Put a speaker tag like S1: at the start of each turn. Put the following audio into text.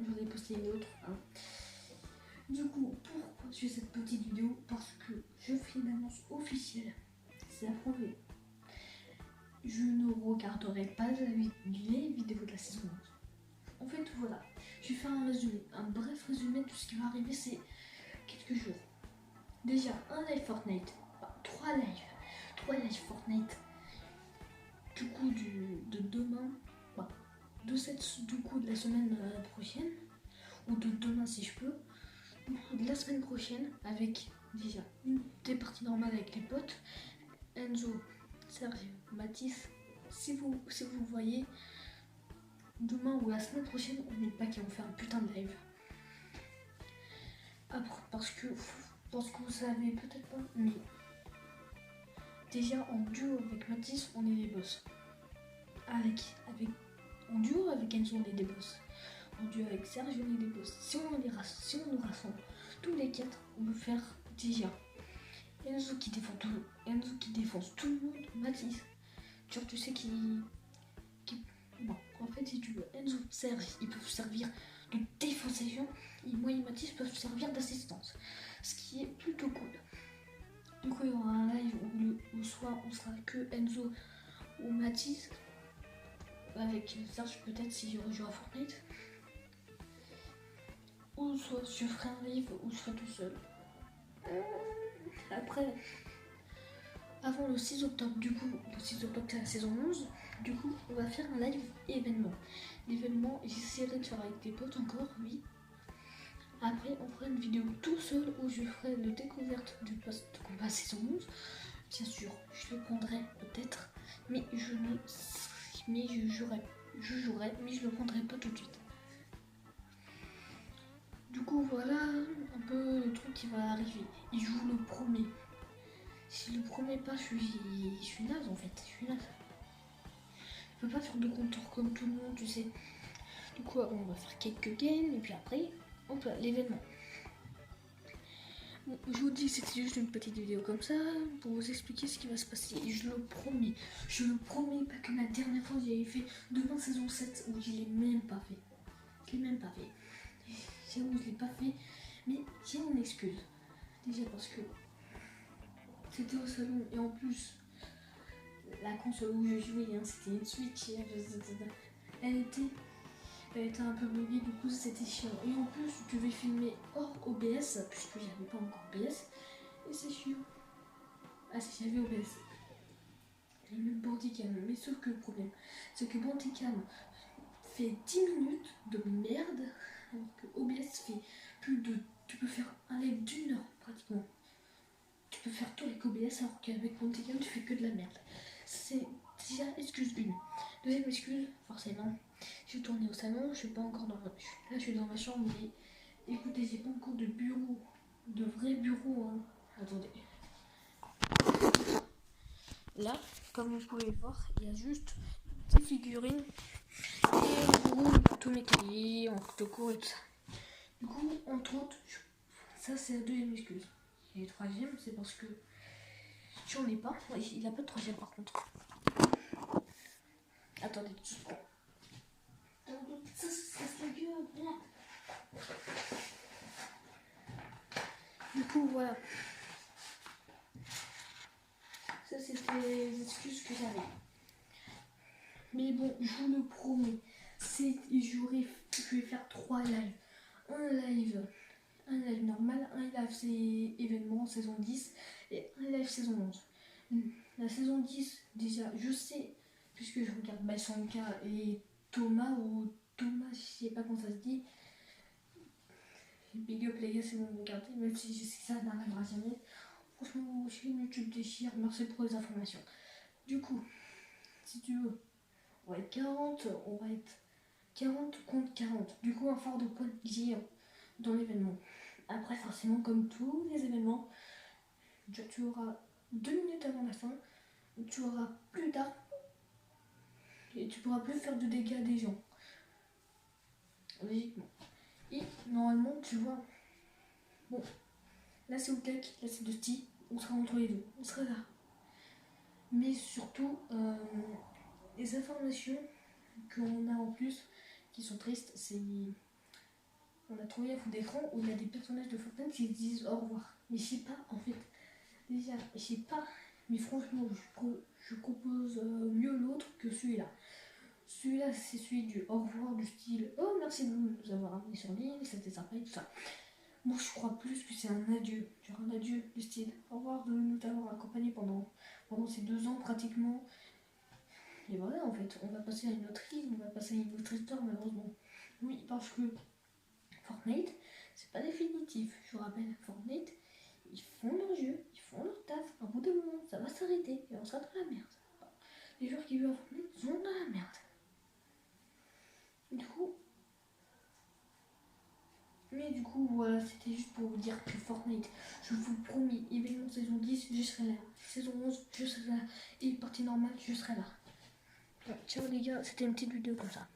S1: J'en ai posté une autre. Hein. Du coup, pourquoi je fais cette petite vidéo? Parce que je fais une annonce officielle. C'est approuvé. Je ne regarderai pas les vidéos de la saison 11. En fait, voilà. Je vais faire un résumé, un bref résumé de ce qui va arriver ces quelques jours. Déjà, un live Fortnite. Enfin, 3 lives Fortnite. Du coup, de demain. Du coup, de la semaine prochaine. Ou de demain si je peux. De la semaine prochaine, avec déjà des parties normales avec les potes. Enzo, Serge, Mathis. Si vous voyez, demain ou la semaine prochaine, on n'est pas qui vont faire un putain de live. Après, parce que vous savez peut-être pas, mais déjà en duo avec Mathis, on est des boss. En duo avec Enzo, on est des boss. En duo avec Serge, on est des boss. Si on nous rassemble tous les 4, on peut faire déjà Enzo qui défend tout, Enzo qui défonce tout le monde, Mathis. Genre tu sais qui. Bon, en fait si tu veux, Enzo, Serge, ils peuvent servir de défensation et moi et Mathis peuvent servir d'assistance. Ce qui est plutôt cool. Du coup il y aura un live où soit on sera que Enzo ou Mathis. Avec Serge peut-être si je rejoue à Fortnite. Ou soit je ferai un live où je serai tout seul. Après, avant le 6 octobre, du coup, le 6 octobre c'est la saison 11, du coup, on va faire un live événement. L'événement, j'essaierai de faire avec des potes encore, oui. Après, on fera une vidéo tout seul où je ferai la découverte du poste de combat saison 11. Bien sûr, je le prendrai peut-être, mais je jouerai, mais je le prendrai pas tout de suite. Du coup, voilà un peu le truc qui va arriver. Et je vous le promets. Si je le promets pas, je suis naze en fait. Je suis naze. Je peux pas faire de contour comme tout le monde, tu sais. Du coup, on va faire quelques games et puis après, hop là, l'événement. Bon, je vous dis que c'était juste une petite vidéo comme ça pour vous expliquer ce qui va se passer. Et je le promets pas que la dernière fois j'avais fait demain saison 7 où je l'ai même pas fait. J'avoue, je l'ai pas fait, mais j'ai mon excuse. Déjà parce que c'était au salon et en plus, la console où je jouais, hein, c'était une Switch. Elle était un peu buggée, du coup c'était chiant. Et en plus, je devais filmer hors OBS, puisque j'avais pas encore OBS. Et c'est chiant. Ah si, j'avais OBS. J'ai mis Bandicam. Mais sauf que le problème, c'est que Bandicam fait 10 minutes de merde, alors que OBS fait plus de... Tu peux faire un live d'1 heure pratiquement. Tu peux faire tout avec OBS, alors qu'avec Bandicam, tu fais que de la merde. C'est déjà excuse 1. Deuxième excuse, forcément, j'ai tourné au salon, je suis pas encore dans... Là, je suis dans ma chambre, mais écoutez, j'ai pas encore de bureau, de vrai bureau. Hein. Attendez. Là, comme vous pouvez voir, il y a juste des figurines et tous mes cahiers, en photocours et tout ça. Du coup, entre autres, ça c'est la deuxième excuse. Et le troisième, c'est parce que j'en ai pas. Il a pas de troisième par contre. Attendez, tout ça. Ça se casse la gueule, merde. Du coup, voilà. Ça, c'était les excuses que j'avais. Mais bon, je vous le promets. Je vais faire 3 lives. Un live normal, un live c'est événement saison 10 et un live saison 11. La saison 10, déjà, je sais, puisque je regarde Basanka et Thomas, je sais pas comment ça se dit. Big up les gars, c'est bon de regarder, même si je sais que ça n'arrivera jamais. Franchement, chaîne YouTube déchire, merci pour les informations. Du coup, si tu veux, on va être 40 contre 40. Du coup, un fort de points de dans l'événement. Après, forcément, comme tous les événements, tu auras 2 minutes avant la fin, tu auras plus d'armes et tu pourras plus faire de dégâts à des gens. Logiquement. Et normalement, tu vois, bon, là c'est Outlek, là c'est Dusty, on sera entre les deux, on sera là. Mais surtout, les informations qu'on a en plus qui sont tristes, c'est a trouvé un fond d'écran où il y a des personnages de Fortnite qui se disent au revoir. Mais je sais pas, en fait, déjà, je sais pas, mais franchement, je compose mieux l'autre que celui-là. Celui-là, c'est celui du au revoir, du style oh merci de nous avoir amenés sur l'île, c'était sympa et tout ça. Moi, je crois plus que c'est un adieu, genre un adieu du style au revoir de nous avoir accompagnés pendant ces 2 ans pratiquement. Et voilà, en fait, on va passer à une autre île, on va passer à une autre histoire, malheureusement. Oui, parce que Fortnite, c'est pas définitif. Je vous rappelle, Fortnite, ils font leur jeu, ils font leur taf. À bout d'un moment, ça va s'arrêter et on sera dans la merde. Les joueurs qui jouent à Fortnite sont dans la merde. Du coup, voilà, c'était juste pour vous dire que Fortnite, je vous promets, événement saison 10, je serai là. Saison 11, je serai là. Et partie normale, je serai là. Ouais, ciao les gars, c'était une petite vidéo comme ça.